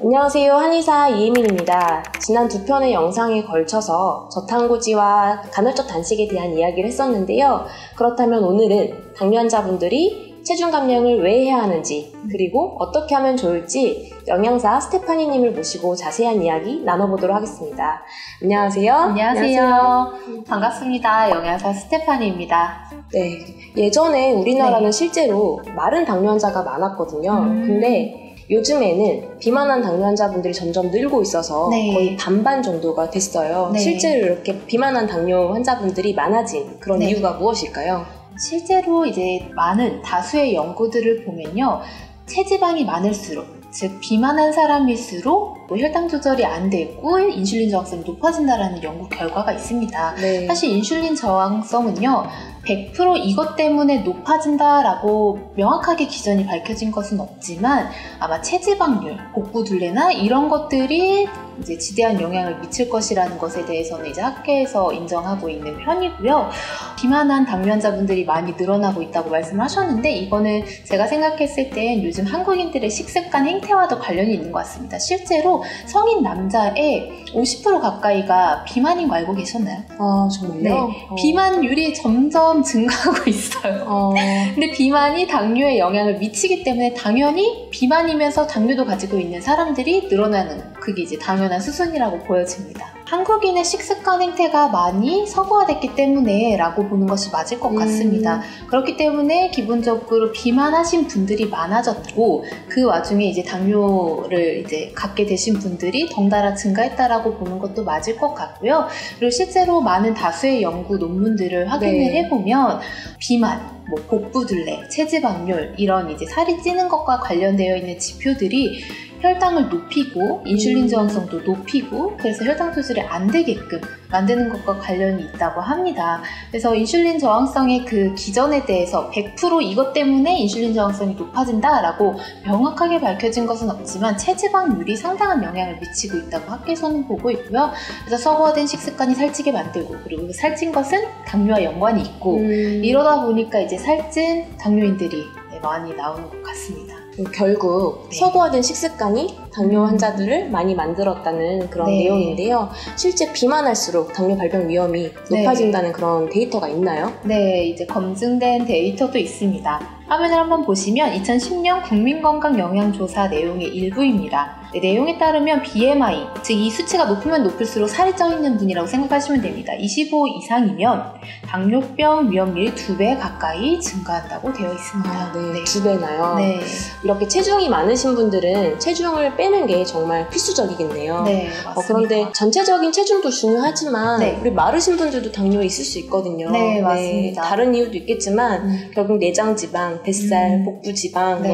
안녕하세요. 한의사 이혜민입니다. 지난 두 편의 영상에 걸쳐서 저탄고지와 간헐적 단식에 대한 이야기를 했었는데요. 그렇다면 오늘은 당뇨 환자분들이 체중 감량을 왜 해야 하는지, 그리고 어떻게 하면 좋을지 영양사 스테파니님을 모시고 자세한 이야기 나눠보도록 하겠습니다. 안녕하세요. 안녕하세요. 반갑습니다. 영양사 스테파니입니다. 네, 예전에 우리나라는 실제로 마른 당뇨 환자가 많았거든요. 근데 요즘에는 비만한 당뇨 환자분들이 점점 늘고 있어서 거의 반반 정도가 됐어요. 실제로 이렇게 비만한 당뇨 환자분들이 많아진 그런 이유가 무엇일까요? 실제로 이제 많은 다수의 연구들을 보면요, 체지방이 많을수록, 즉 비만한 사람일수록 혈당 조절이 안 되고 인슐린 저항성이 높아진다는 연구 결과가 있습니다. 사실 인슐린 저항성은요, 100% 이것 때문에 높아진다라고 명확하게 기전이 밝혀진 것은 없지만 아마 체지방률, 복부둘레나 이런 것들이 이제 지대한 영향을 미칠 것이라는 것에 대해서는 이제 학계에서 인정하고 있는 편이고요. 비만한 당뇨 환자분들이 많이 늘어나고 있다고 말씀하셨는데, 이거는 제가 생각했을 땐 요즘 한국인들의 식습관 행태와도 관련이 있는 것 같습니다. 실제로 성인 남자의 50% 가까이가 비만인 거 알고 계셨나요? 아, 정말요? 네. 비만율이 점점 증가하고 있어요. 근데 비만이 당뇨에 영향을 미치기 때문에 당연히 비만이면서 당뇨도 가지고 있는 사람들이 늘어나는, 그게 이제 당연한 수순이라고 보여집니다. 한국인의 식습관 행태가 많이 서구화됐기 때문에 라고 보는 것이 맞을 것 같습니다. 그렇기 때문에 기본적으로 비만하신 분들이 많아졌고, 그 와중에 이제 당뇨를 이제 갖게 되신 분들이 덩달아 증가했다라고 보는 것도 맞을 것 같고요. 그리고 실제로 많은 다수의 연구 논문들을 확인을 해보면 비만, 복부둘레, 체지방률, 이런 이제 살이 찌는 것과 관련되어 있는 지표들이 혈당을 높이고 인슐린 저항성도 높이고, 그래서 혈당 조절이 안 되게끔 만드는 것과 관련이 있다고 합니다. 그래서 인슐린 저항성의 그 기전에 대해서 100% 이것 때문에 인슐린 저항성이 높아진다라고 명확하게 밝혀진 것은 없지만 체지방률이 상당한 영향을 미치고 있다고 학계에서는 보고 있고요. 그래서 서구화된 식습관이 살찌게 만들고, 그리고 살찐 것은 당뇨와 연관이 있고, 이러다 보니까 이제 살찐 당뇨인들이 많이 나오는 것 같습니다. 결국 서구화된 식습관이 당뇨 환자들을 많이 만들었다는 그런 내용인데요. 실제 비만할수록 당뇨 발병 위험이 높아진다는 그런 데이터가 있나요? 네, 이제 검증된 데이터도 있습니다. 화면을 한번 보시면 2010년 국민건강영양조사 내용의 일부입니다. 내용에 따르면 BMI, 즉 이 수치가 높으면 높을수록 살이 쪄 있는 분이라고 생각하시면 됩니다. 25 이상이면 당뇨병 위험률이 2배 가까이 증가한다고 되어 있습니다. 2배나요? 네. 이렇게 체중이 많으신 분들은 체중을 빼는 게 정말 필수적이겠네요. 네, 맞습니다. 그런데 전체적인 체중도 중요하지만 우리 마르신 분들도 당뇨 있을 수 있거든요. 네, 맞습니다. 다른 이유도 있겠지만 결국 내장 지방, 뱃살, 복부 지방,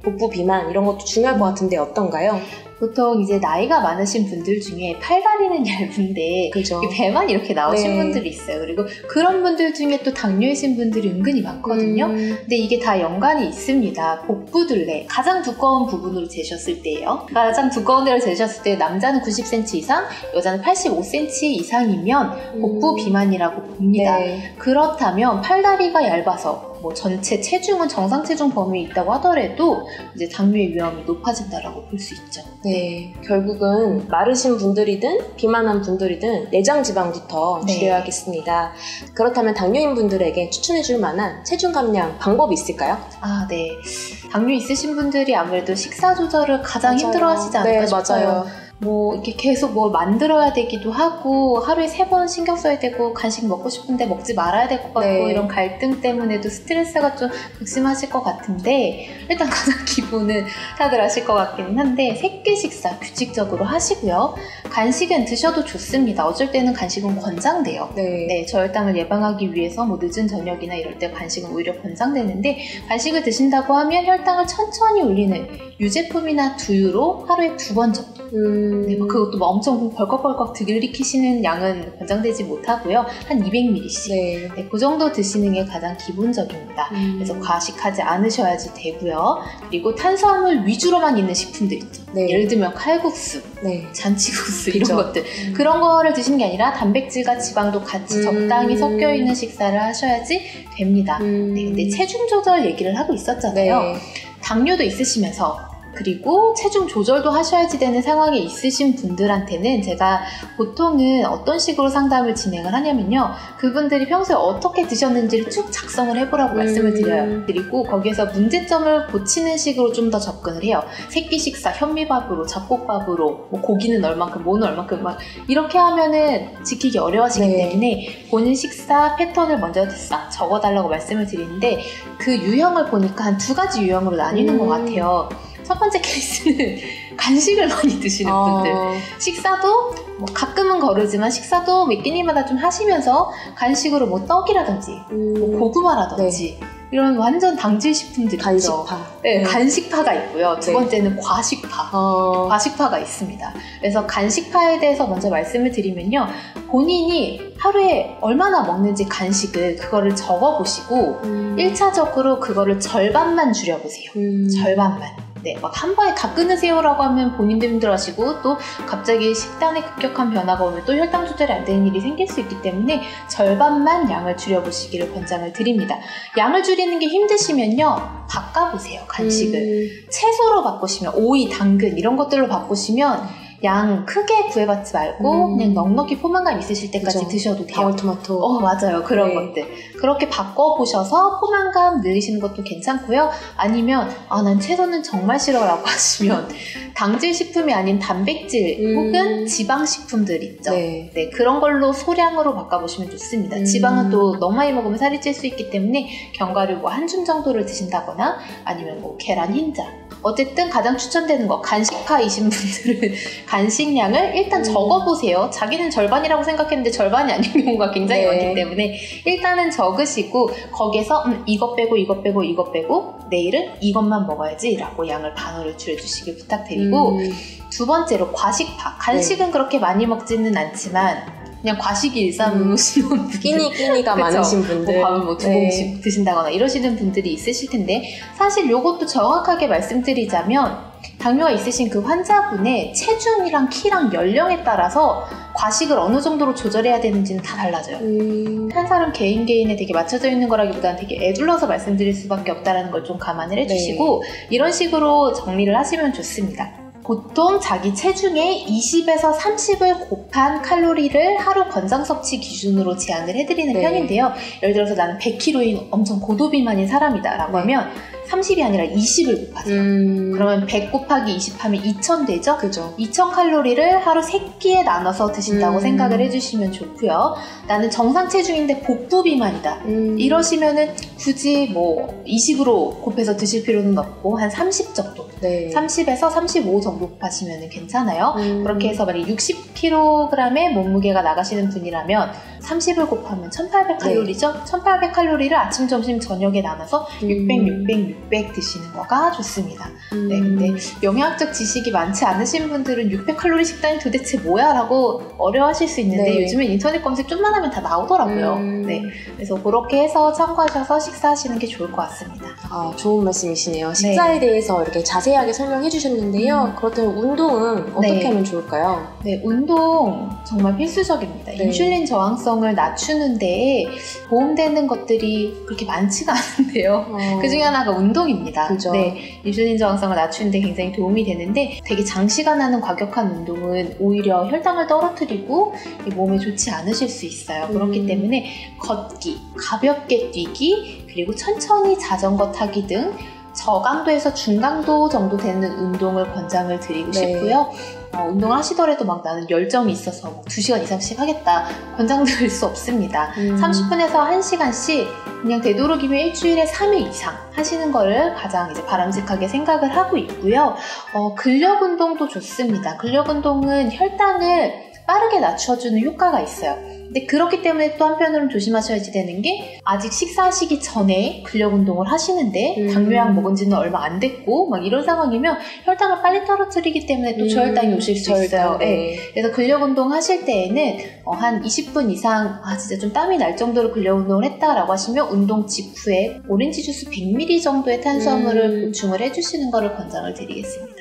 복부 비만 이런 것도 중요할 것 같은데 어떤가요? 보통 이제 나이가 많으신 분들 중에 팔다리는 얇은데 배만 이렇게 나오신 분들이 있어요. 그리고 그런 분들 중에 또 당뇨이신 분들이 은근히 많거든요. 근데 이게 다 연관이 있습니다. 복부둘레, 가장 두꺼운 부분으로 재셨을 때예요. 가장 두꺼운 데를 재셨을 때 남자는 90cm 이상, 여자는 85cm 이상이면 복부 비만이라고 봅니다. 그렇다면 팔다리가 얇아서 전체 체중은 정상 체중 범위에 있다고 하더라도 이제 당뇨의 위험이 높아진다라고 볼 수 있죠. 네, 결국은 마르신 분들이든 비만한 분들이든 내장 지방부터 줄여야겠습니다. 그렇다면 당뇨인 분들에게 추천해줄 만한 체중 감량 방법이 있을까요? 네. 당뇨 있으신 분들이 아무래도 식사 조절을 가장 힘들어하시지 않을까 싶어요. 맞아요. 이렇게 계속 뭘 만들어야 되기도 하고, 하루에 3번 신경 써야 되고, 간식 먹고 싶은데 먹지 말아야 될 것 같고, 이런 갈등 때문에도 스트레스가 좀 극심하실 것 같은데, 일단 가장 기본은 다들 아실 것 같기는 한데, 새끼 식사 규칙적으로 하시고요. 간식은 드셔도 좋습니다. 어쩔 때는 간식은 권장돼요. 저혈당을 예방하기 위해서 늦은 저녁이나 이럴 때 간식은 오히려 권장되는데, 간식을 드신다고 하면 혈당을 천천히 올리는 유제품이나 두유로 하루에 2번 정도. 그것도 엄청 벌컥벌컥 들이키시는 양은 권장되지 못하고요. 한 200ml씩. 그 정도 드시는 게 가장 기본적입니다. 그래서 과식하지 않으셔야지 되고요. 그리고 탄수화물 위주로만 있는 식품들 있죠. 예를 들면 칼국수, 잔치국수 이런 것들. 그런 거를 드시는 게 아니라 단백질과 지방도 같이 적당히 섞여 있는 식사를 하셔야지 됩니다. 근데 체중 조절 얘기를 하고 있었잖아요. 당뇨도 있으시면서 그리고 체중 조절도 하셔야지 되는 상황에 있으신 분들한테는 제가 보통은 어떤 식으로 상담을 진행을 하냐면요. 그분들이 평소에 어떻게 드셨는지를 쭉 작성을 해보라고 말씀을 드려요. 그리고 거기에서 문제점을 고치는 식으로 좀 더 접근을 해요. 새끼 식사, 현미밥으로, 잡곡밥으로, 뭐 고기는 얼만큼, 뭐는 얼만큼, 막 이렇게 하면은 지키기 어려워지기 때문에 본인 식사 패턴을 먼저 싹 적어달라고 말씀을 드리는데 그 유형을 보니까 한 2가지 유형으로 나뉘는 것 같아요. 첫 번째 케이스는 간식을 많이 드시는 분들. 식사도 뭐 가끔은 거르지만 식사도 몇 끼니마다 좀 하시면서 간식으로 뭐 떡이라든지 뭐 고구마라든지 이런 완전 당질 식품들이 간식파. 있죠. 네, 간식파가 있고요. 두 번째는 과식파. 과식파가 있습니다. 그래서 간식파에 대해서 먼저 말씀을 드리면요. 본인이 하루에 얼마나 먹는지 간식을 그거를 적어보시고 1차적으로 그거를 절반만 줄여보세요. 절반만. 네, 막 한 번에 다 끊으세요라고 하면 본인도 힘들어하시고 또 갑자기 식단에 급격한 변화가 오면 또 혈당 조절이 안 되는 일이 생길 수 있기 때문에 절반만 양을 줄여보시기를 권장을 드립니다. 양을 줄이는 게 힘드시면요. 바꿔보세요, 간식을. 채소로 바꾸시면 오이, 당근 이런 것들로 바꾸시면 양 크게 구애받지 말고 그냥 넉넉히 포만감 있으실 때까지 그죠. 드셔도 돼요. 방울토마토. 맞아요. 그런 것들. 그렇게 바꿔보셔서 포만감 늘리시는 것도 괜찮고요. 아니면 난 채소는 정말 싫어라고 하시면 당질 식품이 아닌 단백질 혹은 지방 식품들 있죠. 네, 그런 걸로 소량으로 바꿔보시면 좋습니다. 지방은 또 너무 많이 먹으면 살이 찔 수 있기 때문에 견과류 뭐 한 줌 정도를 드신다거나 아니면 뭐 계란 흰자. 어쨌든 가장 추천되는 거 간식파이신 분들은 간식량을 일단 적어보세요. 자기는 절반이라고 생각했는데 절반이 아닌 경우가 굉장히 많기 때문에 일단은 적으시고 거기에서 이것 빼고 이것 빼고 이것 빼고 내일은 이것만 먹어야지 라고 양을 반으로 줄여주시길 부탁드리고 두 번째로 과식파. 간식은 그렇게 많이 먹지는 않지만 그냥 과식이 일삼으시는 분들 끼니가 많으신 분들 뭐 밥을 뭐 2봉씩 드신다거나 이러시는 분들이 있으실 텐데 사실 이것도 정확하게 말씀드리자면 당뇨가 있으신 그 환자분의 체중이랑 키랑 연령에 따라서 과식을 어느 정도로 조절해야 되는지는 다 달라져요. 한 사람 개인에 되게 맞춰져 있는 거라기보다는 되게 애둘러서 말씀드릴 수밖에 없다는 걸 좀 감안을 해주시고 이런 식으로 정리를 하시면 좋습니다. 보통 자기 체중의 20에서 30을 곱한 칼로리를 하루 권장 섭취 기준으로 제한을 해드리는 편인데요. 예를 들어서 나는 100kg인 엄청 고도비만인 사람이다 라고 하면 30이 아니라 20을 곱하세요. 그러면 100 곱하기 20 하면 2000 되죠? 그죠. 2000칼로리를 하루 3끼에 나눠서 드신다고 생각을 해주시면 좋고요. 나는 정상 체중인데 복부 비만이다. 이러시면은 굳이 뭐 20으로 곱해서 드실 필요는 없고 한 30 정도. 30에서 35 정도 곱하시면 괜찮아요. 그렇게 해서 만약 60kg의 몸무게가 나가시는 분이라면 30을 곱하면 1800칼로리죠? 1800칼로리를 아침, 점심, 저녁에 나눠서 600 드시는 거가 좋습니다. 근데 영양학적 지식이 많지 않으신 분들은 600칼로리 식단이 도대체 뭐야? 라고 어려워하실 수 있는데 요즘에 인터넷 검색 좀만 하면 다 나오더라고요. 그래서 그렇게 해서 참고하셔서 식사하시는 게 좋을 것 같습니다. 좋은 말씀이시네요. 식사에 대해서 이렇게 자세하게 설명해 주셨는데요. 그렇다면 운동은 어떻게 하면 좋을까요? 운동 정말 필수적입니다. 인슐린 저항성을 낮추는데 도움되는 것들이 그렇게 많지가 않은데요. 그 중에 하나가 운동입니다. 그죠. 인슐린 저항성을 낮추는데 굉장히 도움이 되는데 되게 장시간 하는 과격한 운동은 오히려 혈당을 떨어뜨리고 몸에 좋지 않으실 수 있어요. 그렇기 때문에 걷기, 가볍게 뛰기, 그리고 천천히 자전거 타기 등 저강도에서 중강도 정도 되는 운동을 권장을 드리고 싶고요. 운동을 하시더라도 막 나는 열정이 있어서 2시간 이상씩 하겠다 권장드릴 수 없습니다. 30분에서 1시간씩 그냥 되도록이면 일주일에 3회 이상 하시는 거를 가장 이제 바람직하게 생각을 하고 있고요. 근력 운동도 좋습니다. 근력 운동은 혈당을 빠르게 낮춰주는 효과가 있어요. 근데 그렇기 때문에 또 한편으로는 조심하셔야지 되는 게 아직 식사하시기 전에 근력 운동을 하시는데 당뇨약 먹은 지는 얼마 안 됐고 막 이런 상황이면 혈당을 빨리 떨어뜨리기 때문에 또 저혈당이 오실 수 있어요. 그래서 근력 운동 하실 때에는 한 20분 이상 진짜 좀 땀이 날 정도로 근력 운동을 했다라고 하시면 운동 직후에 오렌지 주스 100ml 정도의 탄수화물을 보충을 해주시는 거를 권장을 드리겠습니다.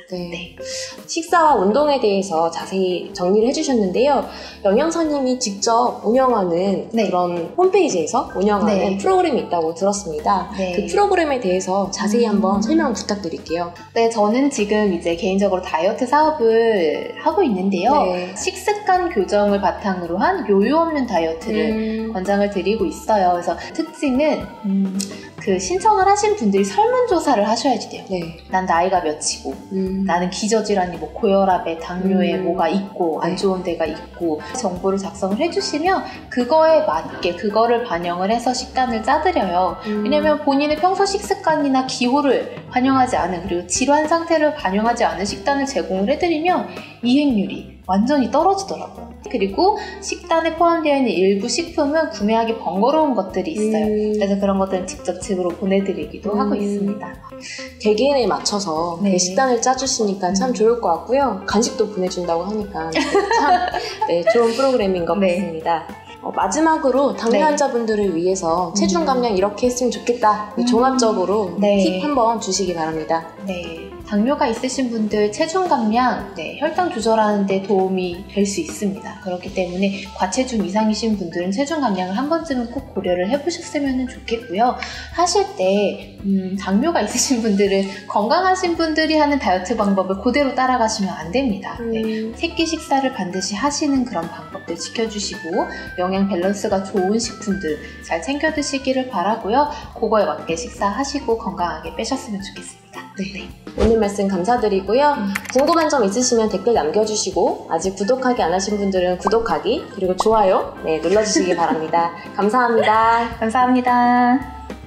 식사와 운동에 대해서 자세히 정리를 해주셨는데요. 영양사님이 직접 대학에서 운영하는 네. 그런 홈페이지에서 운영하는 네. 프로그램이 있다고 들었습니다. 네. 그 프로그램에 대해서 자세히 한번 설명 부탁드릴게요. 네, 저는 지금 이제 개인적으로 다이어트 사업을 하고 있는데요. 네. 식습관 교정을 바탕으로 한 요요 없는 다이어트를 권장을 드리고 있어요. 그래서 특징은 그 신청을 하신 분들이 설문조사를 하셔야지 돼요. 네. 난 나이가 몇이고 나는 기저질환이 뭐 고혈압에 당뇨에 뭐가 있고 안 좋은 데가 있고 정보를 작성을 해주시면 그거에 맞게 그거를 반영을 해서 식단을 짜드려요. 왜냐면 본인의 평소 식습관이나 기호를 반영하지 않은 그리고 질환 상태를 반영하지 않은 식단을 제공을 해드리면 이행률이 완전히 떨어지더라고요. 그리고 식단에 포함되어 있는 일부 식품은 구매하기 번거로운 것들이 있어요. 그래서 그런 것들은 직접 집으로 보내드리기도 하고 있습니다. 개개인에 맞춰서 네. 식단을 짜주시니까 참 좋을 것 같고요. 간식도 보내준다고 하니까 참 네, 좋은 프로그램인 것 네. 같습니다. 마지막으로 당뇨 네. 환자분들을 위해서 체중 감량 이렇게 했으면 좋겠다. 종합적으로 네. 팁 한번 주시기 바랍니다. 네. 당뇨가 있으신 분들 체중 감량, 혈당 조절하는 데 도움이 될 수 있습니다. 그렇기 때문에 과체중 이상이신 분들은 체중 감량을 한 번쯤은 꼭 고려를 해보셨으면 좋겠고요. 하실 때 당뇨가 있으신 분들은 건강하신 분들이 하는 다이어트 방법을 그대로 따라가시면 안 됩니다. 새끼 식사를 반드시 하시는 그런 방법들 지켜주시고 영양 밸런스가 좋은 식품들 잘 챙겨 드시기를 바라고요. 그거에 맞게 식사하시고 건강하게 빼셨으면 좋겠습니다. 네. 오늘 말씀 감사드리고요. 궁금한 점 있으시면 댓글 남겨주시고 아직 구독하기 안 하신 분들은 구독하기 그리고 좋아요 눌러주시기 바랍니다. 감사합니다. 감사합니다.